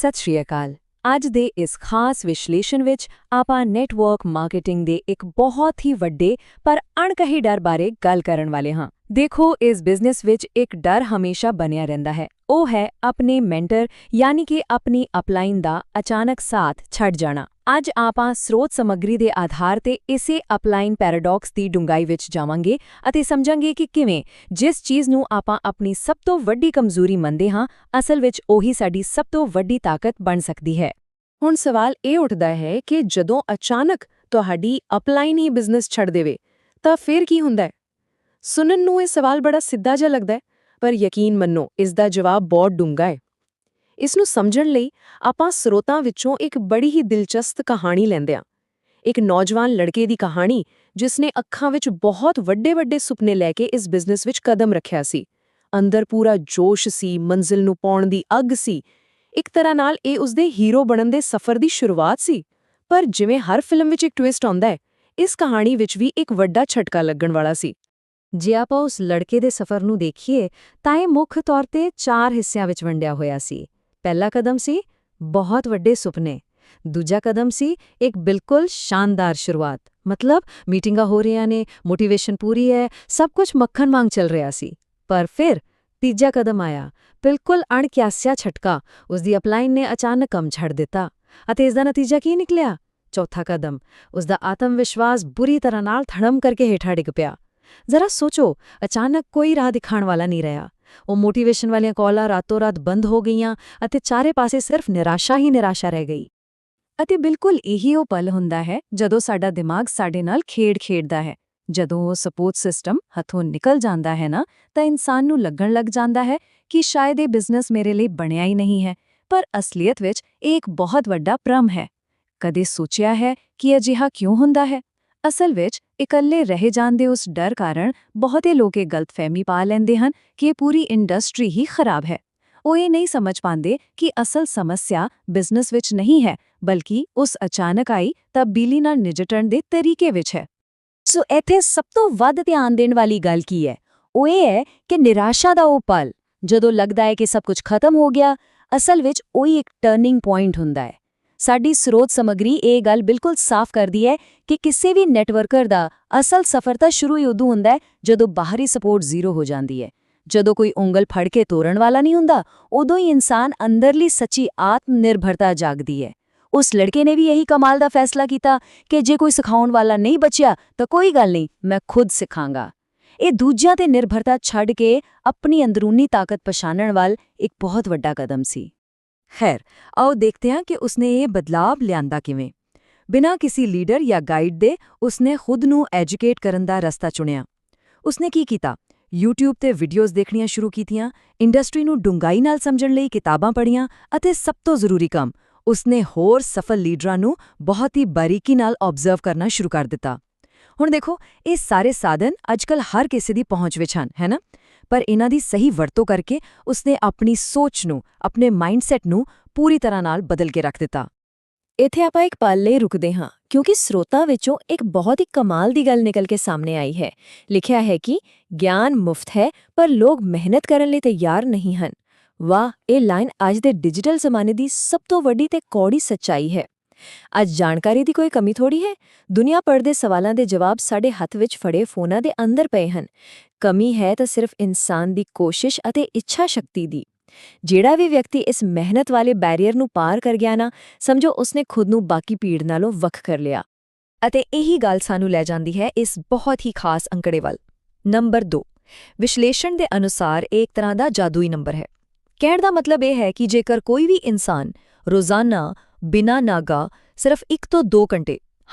ਸਤਿ ਸ਼੍ਰੀ ਅਕਾਲ। ਅੱਜ ਦੇ ਇਸ ਖਾਸ ਵਿਸ਼ਲੇਸ਼ਣ ਵਿੱਚ ਆਪਾਂ ਨੈਟਵਰਕ ਮਾਰਕੀਟਿੰਗ ਦੇ ਇੱਕ ਬਹੁਤ ਹੀ ਵੱਡੇ ਪਰ ਅਣਕਹੇ ਡਰ ਬਾਰੇ ਗੱਲ ਕਰਨ ਵਾਲੇ ਹਾਂ। ਦੇਖੋ, ਇਸ ਬਿਜ਼ਨਸ ਵਿੱਚ ਇੱਕ ਡਰ ਹਮੇਸ਼ਾ ਬਣਿਆ ਰਹਿੰਦਾ ਹੈ। ਉਹ ਹੈ ਆਪਣੇ ਮੈਂਟਰ ਯਾਨੀ ਕਿ ਆਪਣੀ ਅਪਲਾਈਨ ਦਾ ਅਚਾਨਕ ਸਾਥ ਛੱਡ ਜਾਣਾ। ਅੱਜ ਆਪਾਂ ਸਰੋਤ ਸਮੱਗਰੀ ਦੇ ਆਧਾਰ ਤੇ ਇਸੇ ਅਪਲਾਈਨ ਪੈਰਾਡੌਕਸ ਦੀ ਡੂੰਘਾਈ ਵਿੱਚ ਜਾਵਾਂਗੇ ਅਤੇ ਸਮਝਾਂਗੇ ਕਿ ਕਿਵੇਂ ਜਿਸ ਚੀਜ਼ ਨੂੰ ਆਪਾਂ ਆਪਣੀ ਸਭ ਤੋਂ ਵੱਡੀ ਕਮਜ਼ੋਰੀ ਮੰਨਦੇ ਹਾਂ, ਅਸਲ ਵਿੱਚ ਉਹੀ ਸਾਡੀ ਸਭ ਤੋਂ ਵੱਡੀ ਤਾਕਤ ਬਣ ਸਕਦੀ ਹੈ। ਹੁਣ ਸਵਾਲ ਇਹ ਉੱਠਦਾ ਹੈ ਕਿ ਜਦੋਂ ਅਚਾਨਕ ਤੁਹਾਡੀ ਅਪਲਾਈਨ ਹੀ ਬਿਜ਼ਨਸ ਛੱਡ ਦੇਵੇ ਤਾਂ ਫਿਰ ਕੀ ਹੁੰਦਾ ਹੈ? ਸੁਣਨ ਨੂੰ ਇਹ ਸਵਾਲ ਬੜਾ ਸਿੱਧਾ ਜਿਹਾ ਲੱਗਦਾ ਹੈ, ਪਰ ਯਕੀਨ ਮੰਨੋ ਇਸ ਦਾ ਜਵਾਬ ਬਹੁਤ ਡੂੰਘਾ ਹੈ। ਇਸ ਨੂੰ ਸਮਝਣ ਲਈ ਆਪਾਂ ਸਰੋਤਾਂ ਵਿੱਚੋਂ ਇੱਕ ਬੜੀ ਹੀ ਦਿਲਚਸਪ ਕਹਾਣੀ ਲੈਂਦੇ ਹਾਂ। ਇੱਕ ਨੌਜਵਾਨ ਲੜਕੇ ਦੀ ਕਹਾਣੀ ਜਿਸ ਨੇ ਅੱਖਾਂ ਵਿੱਚ ਬਹੁਤ ਵੱਡੇ-ਵੱਡੇ ਸੁਪਨੇ ਲੈ ਕੇ ਇਸ ਬਿਜ਼ਨਸ ਵਿੱਚ ਕਦਮ ਰੱਖਿਆ ਸੀ। ਅੰਦਰ ਪੂਰਾ ਜੋਸ਼ ਸੀ, ਮੰਜ਼ਿਲ ਨੂੰ ਪਾਉਣ ਦੀ ਅੱਗ ਸੀ। ਇੱਕ ਤਰ੍ਹਾਂ ਨਾਲ ਇਹ ਉਸਦੇ ਹੀਰੋ ਬਣਨ ਦੇ ਸਫ਼ਰ ਦੀ ਸ਼ੁਰੂਆਤ ਸੀ। ਪਰ ਜਿਵੇਂ ਹਰ ਫਿਲਮ ਵਿੱਚ ਇੱਕ ਟਵਿਸਟ ਆਉਂਦਾ ਹੈ, ਇਸ ਕਹਾਣੀ ਵਿੱਚ ਵੀ ਇੱਕ ਵੱਡਾ ਝਟਕਾ ਲੱਗਣ ਵਾਲਾ ਸੀ। ਜੇ ਆਪਾਂ ਉਸ ਲੜਕੇ ਦੇ ਸਫ਼ਰ ਨੂੰ ਦੇਖੀਏ ਤਾਂ ਇਹ ਮੁੱਖ ਤੌਰ ਤੇ 4 ਹਿੱਸਿਆਂ ਵਿੱਚ ਵੰਡਿਆ ਹੋਇਆ ਸੀ। ਪਹਿਲਾ ਕਦਮ ਸੀ ਬਹੁਤ ਵੱਡੇ ਸੁਪਨੇ। ਦੂਜਾ ਕਦਮ ਸੀ ਇੱਕ ਬਿਲਕੁਲ ਸ਼ਾਨਦਾਰ ਸ਼ੁਰੂਆਤ, ਮਤਲਬ ਮੀਟਿੰਗਾਂ ਹੋ ਰਹੀਆਂ ਨੇ, ਮੋਟੀਵੇਸ਼ਨ ਪੂਰੀ ਹੈ, ਸਭ ਕੁਝ ਮੱਖਣ ਵਾਂਗ ਚੱਲ ਰਿਹਾ ਸੀ। ਪਰ ਫਿਰ ਤੀਜਾ ਕਦਮ ਆਇਆ, ਬਿਲਕੁਲ ਅਣਕਿਆਸਿਆ ਝਟਕਾ। ਉਸਦੀ ਅਪਲਾਈਨ ਨੇ ਅਚਾਨਕ ਕੰਮ ਛੱਡ ਦਿੱਤਾ ਅਤੇ ਇਸ ਦਾ ਨਤੀਜਾ ਕੀ ਨਿਕਲਿਆ? ਚੌਥਾ ਕਦਮ, ਉਸਦਾ ਆਤਮ ਵਿਸ਼ਵਾਸ ਬੁਰੀ ਤਰ੍ਹਾਂ ਨਾਲ ਧੜਮ ਕਰਕੇ ਹੇਠਾਂ ਡਿੱਗ ਪਿਆ। ਜ਼ਰਾ ਸੋਚੋ, ਅਚਾਨਕ ਕੋਈ ਰਾਹ ਦਿਖਾਉਣ ਵਾਲਾ ਨਹੀਂ ਰਿਹਾ। ਉਹ ਮੋਟੀਵੇਸ਼ਨ ਵਾਲੀਆਂ ਕਾਲਾਂ ਰਾਤੋਂ-ਰਾਤ ਬੰਦ ਹੋ ਗਈਆਂ ਅਤੇ ਚਾਰੇ ਪਾਸੇ ਸਿਰਫ ਨਿਰਾਸ਼ਾ ਹੀ ਨਿਰਾਸ਼ਾ ਰਹਿ ਗਈ। ਅਤੇ ਬਿਲਕੁਲ ਇਹੀ ਉਹ ਪਲ ਹੁੰਦਾ ਹੈ ਜਦੋਂ ਸਾਡਾ ਦਿਮਾਗ ਸਾਡੇ ਨਾਲ ਖੇਡ ਖੇਡਦਾ ਹੈ। ਜਦੋਂ ਉਹ ਸਪੋਰਟ ਸਿਸਟਮ ਹੱਥੋਂ ਨਿਕਲ ਜਾਂਦਾ ਹੈ ਨਾ, ਤਾਂ ਇਨਸਾਨ ਨੂੰ ਲੱਗਣ ਲੱਗ ਜਾਂਦਾ ਹੈ ਕਿ ਸ਼ਾਇਦ ਇਹ ਬਿਜ਼ਨਸ ਮੇਰੇ ਲਈ ਬਣਿਆ ਹੀ ਨਹੀਂ ਹੈ। ਪਰ ਅਸਲੀਅਤ ਵਿੱਚ ਇਹ ਇੱਕ ਬਹੁਤ ਵੱਡਾ ਭਰਮ ਹੈ। ਕਦੇ ਸੋਚਿਆ ਹੈ ਕਿ ਅਜਿਹਾ ਕਿਉਂ ਹੁੰਦਾ ਹੈ? ਅਸਲ ਵਿੱਚ ਇਕੱਲੇ ਰਹਿ ਜਾਣ ਦੇ ਉਸ ਡਰ ਕਾਰਨ ਬਹੁਤੇ ਲੋਕ ਇਹ ਗਲਤਫਹਿਮੀ ਪਾ ਲੈਂਦੇ ਹਨ ਕਿ ਇਹ ਪੂਰੀ ਇੰਡਸਟਰੀ ਹੀ ਖਰਾਬ ਹੈ। ਉਹ ਇਹ ਨਹੀਂ ਸਮਝ ਪਾਉਂਦੇ ਕਿ ਅਸਲ ਸਮੱਸਿਆ ਬਿਜ਼ਨਸ ਵਿੱਚ ਨਹੀਂ ਹੈ, ਬਲਕਿ ਉਸ ਅਚਾਨਕ ਆਈ ਤਬਦੀਲੀ ਨਾਲ ਨਜਿੱਠਣ ਦੇ ਤਰੀਕੇ ਵਿੱਚ ਹੈ। ਸੋ ਇੱਥੇ ਸਭ ਤੋਂ ਵੱਧ ਧਿਆਨ ਦੇਣ ਵਾਲੀ ਗੱਲ ਕੀ ਹੈ? ਉਹ ਇਹ ਹੈ ਕਿ ਨਿਰਾਸ਼ਾ ਦਾ ਉਹ ਪਲ ਜਦੋਂ ਲੱਗਦਾ ਹੈ ਕਿ ਸਭ ਕੁਝ ਖਤਮ ਹੋ ਗਿਆ, ਅਸਲ ਵਿੱਚ ਉਹੀ ਇੱਕ ਟਰਨਿੰਗ ਪੁਆਇੰਟ ਹੁੰਦਾ ਹੈ। ਸਾਡੀ ਸਰੋਤ ਸਮੱਗਰੀ ਇਹ ਗੱਲ ਬਿਲਕੁਲ ਸਾਫ਼ ਕਰਦੀ ਹੈ ਕਿ ਕਿਸੇ ਵੀ ਨੈਟਵਰਕਰ ਦਾ ਅਸਲ ਸਫ਼ਰ ਤਾਂ ਸ਼ੁਰੂ ਹੀ ਉਦੋਂ ਹੁੰਦਾ ਹੈ ਜਦੋਂ ਬਾਹਰੀ ਸਪੋਰਟ ਜ਼ੀਰੋ ਹੋ ਜਾਂਦੀ ਹੈ। ਜਦੋਂ ਕੋਈ ਉਂਗਲ ਫੜ ਕੇ ਤੋੜਨ ਵਾਲਾ ਨਹੀਂ ਹੁੰਦਾ, ਉਦੋਂ ਹੀ ਇਨਸਾਨ ਅੰਦਰਲੀ ਸੱਚੀ ਆਤਮ ਨਿਰਭਰਤਾ ਜਾਗਦੀ ਹੈ। ਉਸ ਲੜਕੇ ਨੇ ਵੀ ਇਹੀ ਕਮਾਲ ਦਾ ਫੈਸਲਾ ਕੀਤਾ ਕਿ ਜੇ ਕੋਈ ਸਿਖਾਉਣ ਵਾਲਾ ਨਹੀਂ ਬਚਿਆ ਤਾਂ ਕੋਈ ਗੱਲ ਨਹੀਂ, ਮੈਂ ਖੁਦ ਸਿਖਾਂਗਾ। ਇਹ ਦੂਜਿਆਂ ਤੇ ਨਿਰਭਰਤਾ ਛੱਡ ਕੇ ਆਪਣੀ ਅੰਦਰੂਨੀ ਤਾਕਤ ਪਛਾਣਨ ਵੱਲ ਇੱਕ ਬਹੁਤ ਵੱਡਾ ਕਦਮ ਸੀ। ਖੈਰ, ਆਓ ਦੇਖਦੇ ਹਾਂ ਕਿ ਉਸਨੇ ਇਹ ਬਦਲਾਅ ਲਿਆਂਦਾ ਕਿਵੇਂ। ਬਿਨਾਂ ਕਿਸੇ ਲੀਡਰ ਜਾਂ ਗਾਈਡ ਦੇ ਉਸਨੇ ਖੁਦ ਨੂੰ ਐਜੂਕੇਟ ਕਰਨ ਦਾ ਰਸਤਾ ਚੁਣਿਆ। ਉਸਨੇ ਕੀ ਕੀਤਾ? YouTube ਤੇ ਵੀਡੀਓਜ਼ ਦੇਖਣੀਆਂ ਸ਼ੁਰੂ ਕੀਤੀਆਂ, ਇੰਡਸਟਰੀ ਨੂੰ ਡੂੰਘਾਈ ਨਾਲ ਸਮਝਣ ਲਈ ਕਿਤਾਬਾਂ ਪੜ੍ਹੀਆਂ ਅਤੇ ਸਭ ਤੋਂ ਜ਼ਰੂਰੀ ਕੰਮ, ਉਸਨੇ ਹੋਰ ਸਫਲ ਲੀਡਰਾਂ ਨੂੰ ਬਹੁਤ ਹੀ ਬਾਰੀਕੀ ਨਾਲ ਆਬਜ਼ਰਵ ਕਰਨਾ ਸ਼ੁਰੂ ਕਰ ਦਿੱਤਾ। ਹੁਣ ਦੇਖੋ, ਇਹ ਸਾਰੇ ਸਾਧਨ ਅੱਜਕੱਲ ਹਰ ਕਿਸੇ ਦੀ ਪਹੁੰਚ ਵਿੱਚ ਹਨ, ਹੈ ਨਾ? ਪਰ ਇਹਨਾਂ ਦੀ ਸਹੀ ਵਰਤੋਂ ਕਰਕੇ ਉਸਨੇ ਆਪਣੀ ਸੋਚ ਨੂੰ, ਆਪਣੇ ਮਾਈਂਡਸੈਟ ਨੂੰ ਪੂਰੀ ਤਰ੍ਹਾਂ ਨਾਲ ਬਦਲ ਕੇ ਰੱਖ ਦਿੱਤਾ। ਇੱਥੇ ਆਪਾਂ ਇੱਕ ਪਲ ਲਈ ਰੁਕਦੇ ਹਾਂ, ਕਿਉਂਕਿ ਸਰੋਤਾਂ ਵਿੱਚੋਂ ਇੱਕ ਬਹੁਤ ਹੀ ਕਮਾਲ ਦੀ ਗੱਲ ਨਿਕਲ ਕੇ ਸਾਹਮਣੇ ਆਈ ਹੈ। ਲਿਖਿਆ ਹੈ ਕਿ ਗਿਆਨ ਮੁਫਤ ਹੈ, ਪਰ ਲੋਕ ਮਿਹਨਤ ਕਰਨ ਲਈ ਤਿਆਰ ਨਹੀਂ ਹਨ। ਵਾਹ, ਇਹ ਲਾਈਨ ਅੱਜ ਦੇ ਡਿਜੀਟਲ ਜ਼ਮਾਨੇ ਦੀ ਸਭ ਤੋਂ ਵੱਡੀ ਤੇ ਕੌੜੀ ਸੱਚਾਈ ਹੈ। ਅੱਜ ਜਾਣਕਾਰੀ ਦੀ ਕੋਈ ਕਮੀ ਥੋੜੀ ਹੈ। ਦੁਨੀਆ ਭਰ ਦੇ ਸਵਾਲਾਂ ਦੇ ਜਵਾਬ ਸਾਡੇ ਹੱਥ ਵਿੱਚ ਫੜੇ ਫੋਨਾਂ ਦੇ ਅੰਦਰ ਪਏ ਹਨ। ਕਮੀ ਹੈ ਤਾਂ ਸਿਰਫ ਇਨਸਾਨ ਦੀ ਕੋਸ਼ਿਸ਼ ਅਤੇ ਇੱਛਾ ਸ਼ਕਤੀ ਦੀ। ਜਿਹੜਾ ਵੀ ਵਿਅਕਤੀ ਇਸ ਮਿਹਨਤ ਵਾਲੇ ਬੈਰੀਅਰ ਨੂੰ ਪਾਰ ਕਰ ਗਿਆ ਨਾ, ਸਮਝੋ ਉਸਨੇ ਖੁਦ ਨੂੰ ਬਾਕੀ ਭੀੜ ਨਾਲੋਂ ਵੱਖ ਕਰ ਲਿਆ। ਅਤੇ ਇਹੀ ਗੱਲ ਸਾਨੂੰ ਲੈ ਜਾਂਦੀ ਹੈ ਇਸ ਬਹੁਤ ਹੀ ਖਾਸ ਅੰਕੜੇ ਵੱਲ। ਨੰਬਰ 2, ਵਿਸ਼ਲੇਸ਼ਣ ਦੇ ਅਨੁਸਾਰ ਇਹ ਇੱਕ ਤਰ੍ਹਾਂ ਦਾ ਜਾਦੂਈ ਨੰਬਰ ਹੈ। ਕਹਿਣ ਦਾ ਮਤਲਬ ਇਹ ਹੈ ਕਿ ਜੇਕਰ ਕੋਈ ਵੀ ਇਨਸਾਨ ਰੋਜ਼ਾਨਾ ਬਿਨਾਂ ਨਾਗਾ ਸਿਰਫ 1 ਤੋਂ 2 ਘੰਟੇ,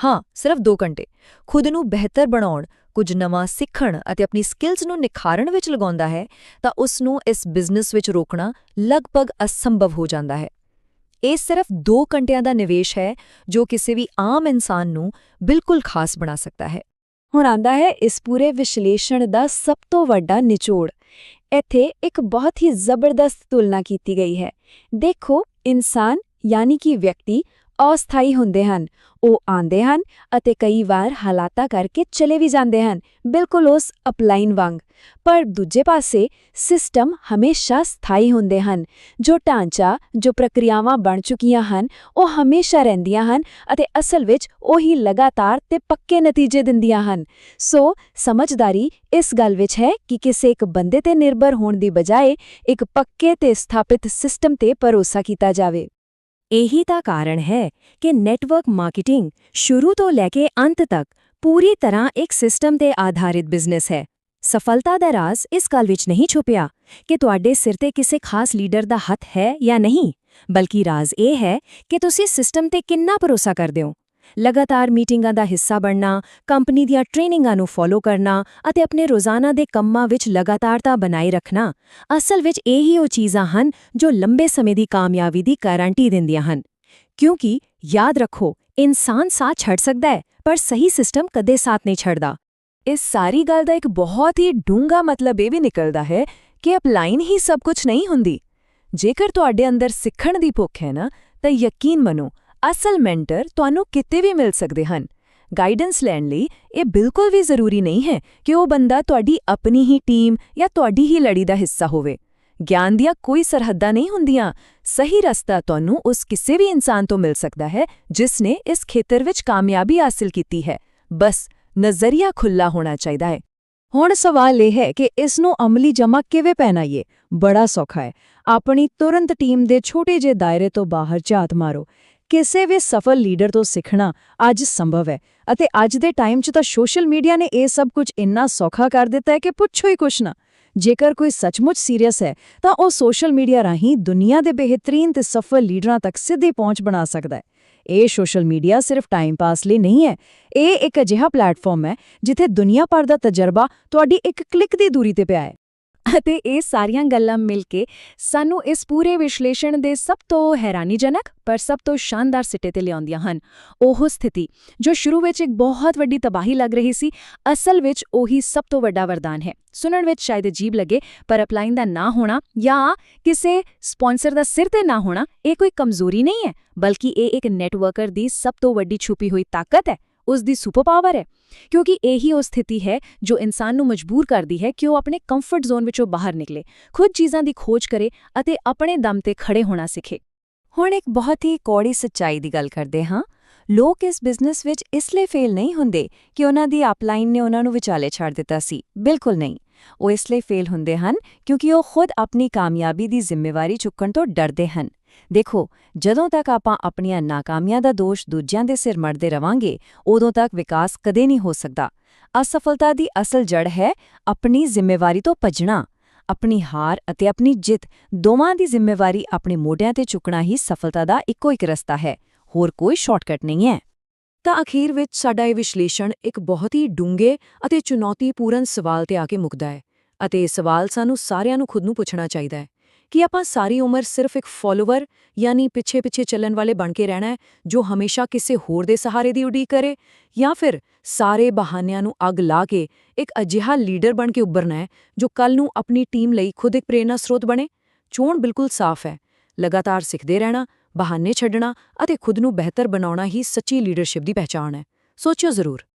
ਸਿਰਫ 2 ਘੰਟੇ ਖੁਦ ਨੂੰ ਬਿਹਤਰ ਬਣਾਉਣ, ਕੁਝ ਨਵਾਂ ਸਿੱਖਣ ਅਤੇ ਆਪਣੀ ਸਕਿੱਲਸ ਨੂੰ ਨਿਖਾਰਨ ਵਿੱਚ ਲਗਾਉਂਦਾ ਹੈ, ਤਾਂ ਉਸ ਨੂੰ ਇਸ ਬਿਜ਼ਨਸ ਵਿੱਚ ਰੋਕਣਾ ਲਗਭਗ ਅਸੰਭਵ ਹੋ ਜਾਂਦਾ ਹੈ। ਇਹ ਸਿਰਫ 2 ਘੰਟਿਆਂ ਦਾ ਨਿਵੇਸ਼ ਹੈ ਜੋ ਕਿਸੇ ਵੀ ਆਮ ਇਨਸਾਨ ਨੂੰ ਬਿਲਕੁਲ ਖਾਸ ਬਣਾ ਸਕਦਾ ਹੈ। ਹੁਣ ਆਉਂਦਾ ਹੈ ਇਸ ਪੂਰੇ ਵਿਸ਼ਲੇਸ਼ਣ ਦਾ ਸਭ ਤੋਂ ਵੱਡਾ ਨਿਚੋੜ। ਇੱਥੇ ਇੱਕ ਬਹੁਤ ਹੀ ਜ਼ਬਰਦਸਤ ਤੁਲਨਾ ਕੀਤੀ ਗਈ ਹੈ। ਦੇਖੋ, ਇਨਸਾਨ ਯਾਨੀ ਕਿ ਵਿਅਕਤੀ ਅਸਥਾਈ ਹੁੰਦੇ ਹਨ। ਉਹ ਆਉਂਦੇ ਹਨ ਅਤੇ ਕਈ ਵਾਰ ਹਾਲਾਤਾਂ ਕਰਕੇ ਚਲੇ ਵੀ ਜਾਂਦੇ ਹਨ, ਬਿਲਕੁਲ ਉਸ ਅਪਲਾਈਨ ਵਾਂਗ। ਪਰ ਦੂਜੇ ਪਾਸੇ ਸਿਸਟਮ ਹਮੇਸ਼ਾ ਸਥਾਈ ਹੁੰਦੇ ਹਨ। ਜੋ ਢਾਂਚਾ, ਜੋ ਪ੍ਰਕਿਰਿਆਵਾਂ ਬਣ ਚੁੱਕੀਆਂ ਹਨ, ਉਹ ਹਮੇਸ਼ਾ ਰਹਿੰਦੀਆਂ ਹਨ ਅਤੇ ਅਸਲ ਵਿੱਚ ਉਹੀ ਲਗਾਤਾਰ ਤੇ ਪੱਕੇ ਨਤੀਜੇ ਦਿੰਦੀਆਂ ਹਨ। ਸੋ ਸਮਝਦਾਰੀ ਇਸ ਗੱਲ ਵਿੱਚ ਹੈ ਕਿ ਕਿਸੇ ਇੱਕ ਬੰਦੇ ਤੇ ਨਿਰਭਰ ਹੋਣ ਦੀ ਬਜਾਏ ਇੱਕ ਪੱਕੇ ਤੇ ਸਥਾਪਿਤ ਸਿਸਟਮ ਤੇ ਭਰੋਸਾ ਕੀਤਾ ਜਾਵੇ। ਇਹੀ ਤਾਂ ਕਾਰਨ ਹੈ ਕਿ ਨੈਟਵਰਕ ਮਾਰਕੀਟਿੰਗ ਸ਼ੁਰੂ ਤੋਂ ਲੈ ਕੇ ਅੰਤ ਤੱਕ ਪੂਰੀ ਤਰ੍ਹਾਂ ਇੱਕ ਸਿਸਟਮ ਤੇ ਆਧਾਰਿਤ ਬਿਜ਼ਨਸ ਹੈ। ਸਫਲਤਾ ਦਾ ਰਾਜ਼ ਇਸ ਗੱਲ ਵਿੱਚ ਨਹੀਂ ਛੁਪਿਆ ਕਿ ਤੁਹਾਡੇ ਸਿਰ ਤੇ ਕਿਸੇ ਖਾਸ ਲੀਡਰ ਦਾ ਹੱਥ ਹੈ ਜਾਂ ਨਹੀਂ, ਬਲਕਿ ਰਾਜ਼ ਇਹ ਹੈ ਕਿ ਤੁਸੀਂ ਸਿਸਟਮ ਤੇ ਕਿੰਨਾ ਭਰੋਸਾ ਕਰਦੇ ਹੋ। ਲਗਾਤਾਰ ਮੀਟਿੰਗਾਂ ਦਾ ਹਿੱਸਾ ਬਣਨਾ, ਕੰਪਨੀ ਦੀਆਂ ਟ੍ਰੇਨਿੰਗਾਂ ਨੂੰ ਫੋਲੋ ਕਰਨਾ ਅਤੇ ਆਪਣੇ ਰੋਜ਼ਾਨਾ ਦੇ ਕੰਮਾਂ ਵਿੱਚ ਲਗਾਤਾਰਤਾ ਬਣਾਈ ਰੱਖਣਾ, ਅਸਲ ਵਿੱਚ ਇਹੀ ਉਹ ਚੀਜ਼ਾਂ ਹਨ ਜੋ ਲੰਬੇ ਸਮੇਂ ਦੀ ਕਾਮਯਾਬੀ ਦੀ ਗਾਰੰਟੀ ਦਿੰਦੀਆਂ ਹਨ। ਕਿਉਂਕਿ ਯਾਦ ਰੱਖੋ, ਇਨਸਾਨ ਸਾਥ ਛੱਡ ਸਕਦਾ ਹੈ, ਪਰ ਸਹੀ ਸਿਸਟਮ ਕਦੇ ਸਾਥ ਨਹੀਂ ਛੱਡਦਾ। ਇਸ ਸਾਰੀ ਗੱਲ ਦਾ ਇੱਕ ਬਹੁਤ ਹੀ ਡੂੰਘਾ ਮਤਲਬ ਇਹ ਵੀ ਨਿਕਲਦਾ ਹੈ ਕਿ ਅਪਲਾਈਨ ਹੀ ਸਭ ਕੁਝ ਨਹੀਂ ਹੁੰਦੀ। ਜੇਕਰ ਤੁਹਾਡੇ ਅੰਦਰ ਸਿੱਖਣ ਦੀ ਭੁੱਖ ਹੈ ਨਾ, ਤਾਂ ਯਕੀਨ ਮੰਨੋ, ਅਸਲ ਮੈਂਟਰ ਤੁਹਾਨੂੰ ਕਿਤੇ ਵੀ ਮਿਲ ਸਕਦੇ ਹਨ। ਗਾਈਡੈਂਸ ਲੈਣ ਲਈ ਇਹ ਬਿਲਕੁਲ ਵੀ ਜ਼ਰੂਰੀ ਨਹੀਂ ਹੈ ਕਿ ਉਹ ਬੰਦਾ ਤੁਹਾਡੀ ਆਪਣੀ ਹੀ ਟੀਮ ਜਾਂ ਤੁਹਾਡੀ ਹੀ ਲੜੀ ਦਾ ਹਿੱਸਾ ਹੋਵੇ। ਗਿਆਨ ਦੀਆਂ ਕੋਈ ਸਰਹੱਦਾਂ ਨਹੀਂ ਹੁੰਦੀਆਂ। ਸਹੀ ਰਸਤਾ ਤੁਹਾਨੂੰ ਉਸ ਕਿਸੇ ਵੀ ਇਨਸਾਨ ਤੋਂ ਮਿਲ ਸਕਦਾ ਹੈ ਜਿਸ ਨੇ ਇਸ ਖੇਤਰ ਵਿੱਚ ਕਾਮਯਾਬੀ ਹਾਸਲ ਕੀਤੀ ਹੈ। ਬਸ ਨਜ਼ਰੀਆ ਖੁੱਲ੍ਹਾ ਹੋਣਾ ਚਾਹੀਦਾ ਹੈ। ਹੁਣ ਸਵਾਲ ਇਹ ਹੈ ਕਿ ਇਸ ਨੂੰ ਅਮਲੀ ਜਮਾ ਕਿਵੇਂ ਪਹਿਨਾਈਏ। ਬੜਾ ਸੌਖਾ ਹੈ। ਆਪਣੀ ਤੁਰੰਤ ਟੀਮ ਦੇ ਛੋਟੇ ਜਿਹੇ ਦਾਇਰੇ ਤੋਂ ਬਾਹਰ ਝਾਤ ਮਾਰੋ। ਕਿਸੇ ਵੀ ਸਫਲ ਲੀਡਰ ਤੋਂ ਸਿੱਖਣਾ ਅੱਜ ਸੰਭਵ ਹੈ ਅਤੇ ਅੱਜ ਦੇ ਟਾਈਮ 'ਚ ਤਾਂ ਸੋਸ਼ਲ ਮੀਡੀਆ ਨੇ ਇਹ ਸਭ ਕੁਝ ਇੰਨਾ ਸੌਖਾ ਕਰ ਦਿੱਤਾ ਹੈ ਕਿ ਪੁੱਛੋ ਹੀ ਕੁਛ ਨਾ। ਜੇਕਰ ਕੋਈ ਸੱਚਮੁੱਚ ਸੀਰੀਅਸ ਹੈ ਤਾਂ ਉਹ ਸੋਸ਼ਲ ਮੀਡੀਆ ਰਾਹੀਂ ਦੁਨੀਆ ਦੇ ਬਿਹਤਰੀਨ ਤੇ ਸਫਲ ਲੀਡਰਾਂ ਤੱਕ ਸਿੱਧੀ ਪਹੁੰਚ ਬਣਾ ਸਕਦਾ ਹੈ। ਇਹ ਸੋਸ਼ਲ ਮੀਡੀਆ ਸਿਰਫ ਟਾਈਮ ਪਾਸ ਲਈ ਨਹੀਂ ਹੈ। ਇਹ ਇੱਕ ਅਜਿਹਾ ਪਲੇਟਫਾਰਮ ਹੈ ਜਿੱਥੇ ਦੁਨੀਆ ਭਰ ਦਾ ਤਜਰਬਾ ਤੁਹਾਡੀ ਇੱਕ ਕਲਿੱਕ ਦੀ ਦੂਰੀ ਤੇ ਪਿਆ ਹੈ। ਅਤੇ ਇਹ ਸਾਰੀਆਂ ਗੱਲਾਂ ਮਿਲ ਕੇ ਸਾਨੂੰ ਇਸ ਪੂਰੇ ਵਿਸ਼ਲੇਸ਼ਣ ਦੇ ਸਭ ਤੋਂ ਹੈਰਾਨੀਜਨਕ ਪਰ ਸਭ ਤੋਂ ਸ਼ਾਨਦਾਰ ਸਿੱਟੇ ਤੇ ਲਿਆਉਂਦੀਆਂ ਹਨ। ਉਹ ਸਥਿਤੀ ਜੋ ਸ਼ੁਰੂ ਵਿੱਚ ਇੱਕ ਬਹੁਤ ਵੱਡੀ ਤਬਾਹੀ ਲੱਗ ਰਹੀ ਸੀ, ਅਸਲ ਵਿੱਚ ਉਹੀ ਸਭ ਤੋਂ ਵੱਡਾ ਵਰਦਾਨ ਹੈ। ਸੁਣਨ ਵਿੱਚ ਸ਼ਾਇਦ ਅਜੀਬ ਲੱਗੇ, ਪਰ ਅਪਲਾਈਨ ਦਾ ਨਾ ਹੋਣਾ ਜਾਂ ਕਿਸੇ ਸਪਾਂਸਰ ਦਾ ਸਿਰ ਤੇ ਨਾ ਹੋਣਾ ਇਹ ਕੋਈ ਕਮਜ਼ੋਰੀ ਨਹੀਂ ਹੈ, ਬਲਕਿ ਇਹ ਇੱਕ ਨੈਟਵਰਕਰ ਦੀ ਸਭ ਤੋਂ ਵੱਡੀ ਛੁਪੀ ਹੋਈ ਤਾਕਤ ਹੈ, ਉਸ ਦੀ ਸੁਪਰ ਪਾਵਰ ਹੈ। ਕਿਉਂਕਿ ਇਹੀ ਉਹ ਸਥਿਤੀ ਹੈ ਜੋ ਇਨਸਾਨ ਨੂੰ ਮਜਬੂਰ ਕਰਦੀ ਹੈ ਕਿ ਉਹ ਆਪਣੇ ਕੰਫਰਟ ਜ਼ੋਨ ਵਿੱਚੋਂ ਬਾਹਰ ਨਿਕਲੇ, ਖੁਦ ਚੀਜ਼ਾਂ ਦੀ ਖੋਜ ਕਰੇ ਅਤੇ ਆਪਣੇ ਦਮ ਤੇ ਖੜੇ ਹੋਣਾ ਸਿੱਖੇ। ਹੁਣ ਇੱਕ ਬਹੁਤ ਹੀ ਕੌੜੀ ਸੱਚਾਈ ਦੀ ਗੱਲ ਕਰਦੇ ਹਾਂ। ਲੋਕ ਇਸ ਬਿਜ਼ਨਸ ਵਿੱਚ ਇਸ ਲਈ ਫੇਲ ਨਹੀਂ ਹੁੰਦੇ ਕਿ ਉਹਨਾਂ ਦੀ ਅਪਲਾਈਨ ਨੇ ਉਹਨਾਂ ਨੂੰ ਵਿਚਾਲੇ ਛੱਡ ਦਿੱਤਾ ਸੀ। ਬਿਲਕੁਲ ਨਹੀਂ। ਉਹ ਇਸ ਲਈ ਫੇਲ ਹੁੰਦੇ ਹਨ ਕਿਉਂਕਿ ਉਹ ਖੁਦ ਆਪਣੀ ਕਾਮਯਾਬੀ ਦੀ ਜ਼ਿੰਮੇਵਾਰੀ ਚੁੱਕਣ ਤੋਂ ਡਰਦੇ ਹਨ। ਦੇਖੋ, ਜਦੋਂ ਤੱਕ ਆਪਾਂ ਆਪਣੀਆਂ ਨਾਕਾਮੀਆਂ ਦਾ ਦੋਸ਼ ਦੂਜਿਆਂ ਦੇ ਸਿਰ ਮੜਦੇ ਰਵਾਂਗੇ, ਉਦੋਂ ਤੱਕ ਵਿਕਾਸ ਕਦੇ ਨਹੀਂ ਹੋ ਸਕਦਾ। ਅਸਫਲਤਾ ਦੀ ਅਸਲ ਜੜ ਹੈ ਆਪਣੀ ਜ਼ਿੰਮੇਵਾਰੀ ਤੋਂ ਭੱਜਣਾ। ਆਪਣੀ ਹਾਰ ਅਤੇ ਆਪਣੀ ਜਿੱਤ ਦੋਵਾਂ ਦੀ ਜ਼ਿੰਮੇਵਾਰੀ ਆਪਣੇ ਮੋਢਿਆਂ ਤੇ ਚੁੱਕਣਾ ਹੀ ਸਫਲਤਾ ਦਾ ਇੱਕੋ ਇੱਕ ਰਸਤਾ ਹੈ। ਹੋਰ ਕੋਈ ਸ਼ਾਰਟਕਟ ਨਹੀਂ ਹੈ। ਤਾਂ ਅਖੀਰ ਵਿੱਚ ਸਾਡਾ ਇਹ ਵਿਸ਼ਲੇਸ਼ਣ ਇੱਕ ਬਹੁਤ ਹੀ ਡੂੰਘੇ ਅਤੇ ਚੁਣੌਤੀਪੂਰਨ ਸਵਾਲ ਤੇ ਆ ਕੇ ਮੁੱਕਦਾ ਹੈ। ਅਤੇ ਇਹ ਸਵਾਲ ਸਾਨੂੰ ਸਾਰਿਆਂ ਨੂੰ ਖੁਦ ਨੂੰ ਪੁੱਛਣਾ ਚਾਹੀਦਾ ਹੈ ਕਿ ਆਪਾਂ ਸਾਰੀ ਉਮਰ ਸਿਰਫ ਇੱਕ ਫਾਲੋਵਰ ਯਾਨੀ ਪਿੱਛੇ ਚੱਲਣ ਵਾਲੇ ਬਣ ਕੇ ਰਹਿਣਾ ਹੈ ਜੋ ਹਮੇਸ਼ਾ ਕਿਸੇ ਹੋਰ ਦੇ ਸਹਾਰੇ ਦੀ ਉਡੀਕ ਕਰੇ, ਜਾਂ ਫਿਰ ਸਾਰੇ ਬਹਾਨਿਆਂ ਨੂੰ ਅੱਗ ਲਾ ਕੇ ਇੱਕ ਅਜਿਹਾ ਲੀਡਰ ਬਣ ਕੇ ਉੱਭਰਨਾ ਹੈ ਜੋ ਕੱਲ ਨੂੰ ਆਪਣੀ ਟੀਮ ਲਈ ਖੁਦ ਇੱਕ ਪ੍ਰੇਰਨਾ ਸਰੋਤ ਬਣੇ। ਚੋਣ ਬਿਲਕੁਲ ਸਾਫ਼ ਹੈ। ਲਗਾਤਾਰ ਸਿੱਖਦੇ ਰਹਿਣਾ, ਬਹਾਨੇ ਛੱਡਣਾ ਅਤੇ ਖੁਦ ਨੂੰ ਬਿਹਤਰ ਬਣਾਉਣਾ ਹੀ ਸੱਚੀ ਲੀਡਰਸ਼ਿਪ ਦੀ ਪਹਿਚਾਣ ਹੈ। ਸੋਚਿਓ ਜ਼ਰੂਰ।